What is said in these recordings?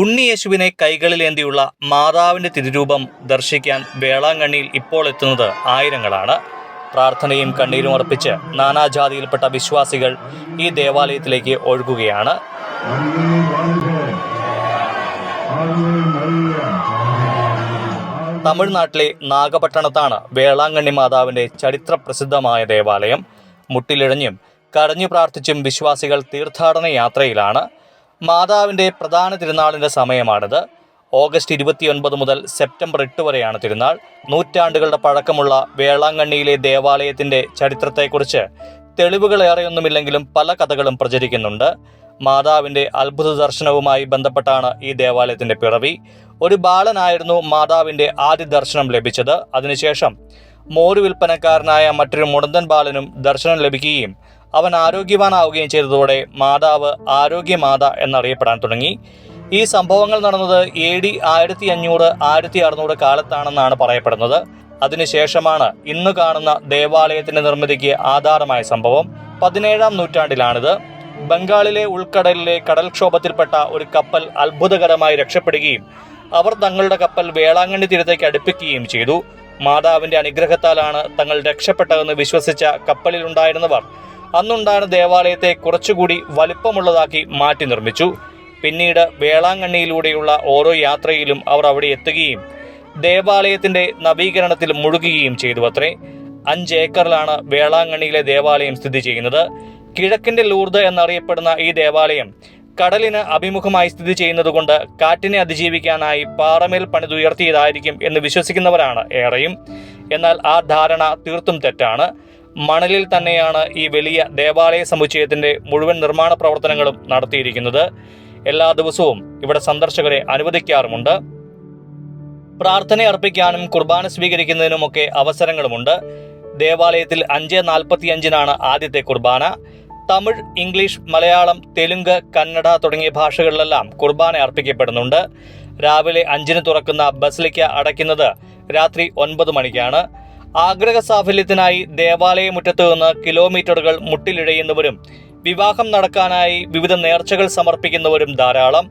ഉണ്ണിയേശുവിനെ കൈകളിലേന്തിയുള്ള മാതാവിൻ്റെ തിരുരൂപം ദർശിക്കാൻ വേളാങ്കണ്ണിയിൽ ഇപ്പോൾ എത്തുന്നത് ആയിരങ്ങളാണ്. പ്രാർത്ഥനയും കണ്ണീരും അർപ്പിച്ച് നാനാജാതിയിൽപ്പെട്ട വിശ്വാസികൾ ഈ ദേവാലയത്തിലേക്ക് ഒഴുകുകയാണ്. തമിഴ്നാട്ടിലെ നാഗപട്ടണത്താണ് വേളാങ്കണ്ണി മാതാവിൻ്റെ ചരിത്ര പ്രസിദ്ധമായ ദേവാലയം. മുട്ടിലിഴഞ്ഞും കരഞ്ഞു പ്രാർത്ഥിച്ചും വിശ്വാസികൾ തീർത്ഥാടന യാത്രയിലാണ്. മാതാവിൻ്റെ പ്രധാന തിരുനാളിൻ്റെ സമയമാണിത്. ഓഗസ്റ്റ് 29 മുതൽ സെപ്റ്റംബർ 8 വരെയാണ് തിരുനാൾ. നൂറ്റാണ്ടുകളുടെ പഴക്കമുള്ള വേളാങ്കണ്ണിയിലെ ദേവാലയത്തിൻ്റെ ചരിത്രത്തെക്കുറിച്ച് തെളിവുകളേറെയൊന്നുമില്ലെങ്കിലും പല കഥകളും പ്രചരിക്കുന്നുണ്ട്. മാതാവിൻ്റെ അത്ഭുത ദർശനവുമായി ബന്ധപ്പെട്ടാണ് ഈ ദേവാലയത്തിൻ്റെ പിറവി. ഒരു ബാലനായിരുന്നു മാതാവിൻ്റെ ആദ്യ ദർശനം ലഭിച്ചത്. അതിനുശേഷം മോര് വിൽപ്പനക്കാരനായ മറ്റൊരു മുടന്തൻ ബാലനും ദർശനം ലഭിക്കുകയും അവൻ ആരോഗ്യവാനാവുകയും ചെയ്തതോടെ മാതാവ് ആരോഗ്യമാത എന്നറിയപ്പെടാൻ തുടങ്ങി. ഈ സംഭവങ്ങൾ നടന്നത് AD 1500-1600 കാലത്താണെന്നാണ് പറയപ്പെടുന്നത്. അതിനുശേഷമാണ് ഇന്ന് കാണുന്ന ദേവാലയത്തിന്റെ നിർമ്മിതിക്ക് ആധാരമായ സംഭവം. 17-ാം നൂറ്റാണ്ടിലാണിത്. ബംഗാളിലെ ഉൾക്കടലിലെ കടൽക്ഷോഭത്തിൽപ്പെട്ട ഒരു കപ്പൽ അത്ഭുതകരമായി രക്ഷപ്പെടുകയും അവർ തങ്ങളുടെ കപ്പൽ വേളാങ്കണ്ണി തീരത്തേക്ക് അടുപ്പിക്കുകയും ചെയ്തു. മാതാവിന്റെ അനുഗ്രഹത്താലാണ് തങ്ങൾ രക്ഷപ്പെട്ടതെന്ന് വിശ്വസിച്ച കപ്പലിലുണ്ടായിരുന്നവർ അന്നുണ്ടായിരുന്ന ദേവാലയത്തെ കുറച്ചുകൂടി വലിപ്പമുള്ളതാക്കി മാറ്റി നിർമ്മിച്ചു. പിന്നീട് വേളാങ്കണ്ണിയിലൂടെയുള്ള ഓരോ യാത്രയിലും അവർ അവിടെ എത്തുകയും ദേവാലയത്തിന്റെ നവീകരണത്തിൽ മുഴുകുകയും ചെയ്തു അത്രേ. 5 ഏക്കറിലാണ് വേളാങ്കണ്ണിയിലെ ദേവാലയം സ്ഥിതി ചെയ്യുന്നത്. കിഴക്കിന്റെ ലൂർദ് എന്നറിയപ്പെടുന്ന ഈ ദേവാലയം കടലിന് അഭിമുഖമായി സ്ഥിതി ചെയ്യുന്നതുകൊണ്ട് കാറ്റിനെ അതിജീവിക്കാനായി പാറമേൽ പണിതുയർത്തിയതായിരിക്കും എന്ന് വിശ്വസിക്കുന്നവരാണ് ഏറെയും. എന്നാൽ ആ ധാരണ തീർത്തും തെറ്റാണ്. മണലിൽ തന്നെയാണ് ഈ വലിയ ദേവാലയ സമുച്ചയത്തിന്റെ മുഴുവൻ നിർമ്മാണ പ്രവർത്തനങ്ങളും നടത്തിയിരിക്കുന്നത്. എല്ലാ ദിവസവും ഇവിടെ സന്ദർശകരെ അനുവദിക്കാറുമുണ്ട്. പ്രാർത്ഥന അർപ്പിക്കാനും കുർബാന സ്വീകരിക്കുന്നതിനുമൊക്കെ അവസരങ്ങളുമുണ്ട്. ദേവാലയത്തിൽ 5:45 ആദ്യത്തെ കുർബാന. തമിഴ്, ഇംഗ്ലീഷ്, മലയാളം, തെലുങ്ക്, കന്നഡ തുടങ്ങിയ ഭാഷകളിലെല്ലാം കുർബാന അർപ്പിക്കപ്പെടുന്നുണ്ട്. രാവിലെ 5 തുറക്കുന്ന ബസിലിക്ക അടയ്ക്കുന്നത് രാത്രി 9 മണിക്കാണ്. ആഗ്രഹ സാഫല്യത്തിനായി ദേവാലയമുറ്റത്ത് നിന്ന് കിലോമീറ്ററുകൾ മുട്ടിലിഴയുന്നവരും വിവാഹം നടക്കാനായി വിവിധ നേർച്ചകൾ സമർപ്പിക്കുന്നവരും ധാരാളം.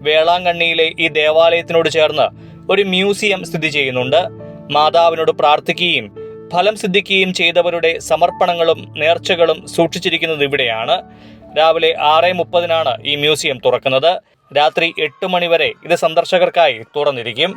വേളാങ്കണ്ണിയിലെ ഈ ദേവാലയത്തിനോട് ചേർന്ന് ഒരു മ്യൂസിയം സ്ഥിതി ചെയ്യുന്നുണ്ട്. മാതാവിനോട് പ്രാർത്ഥിക്കുകയും ഫലം സിദ്ധിക്കുകയും ചെയ്തവരുടെ സമർപ്പണങ്ങളും നേർച്ചകളും സൂക്ഷിച്ചിരിക്കുന്നത് ഇവിടെയാണ്. രാവിലെ 6:30 ഈ മ്യൂസിയം തുറക്കുന്നത്. രാത്രി 8 മണി വരെ ഇത് സന്ദർശകർക്കായി തുറന്നിരിക്കും.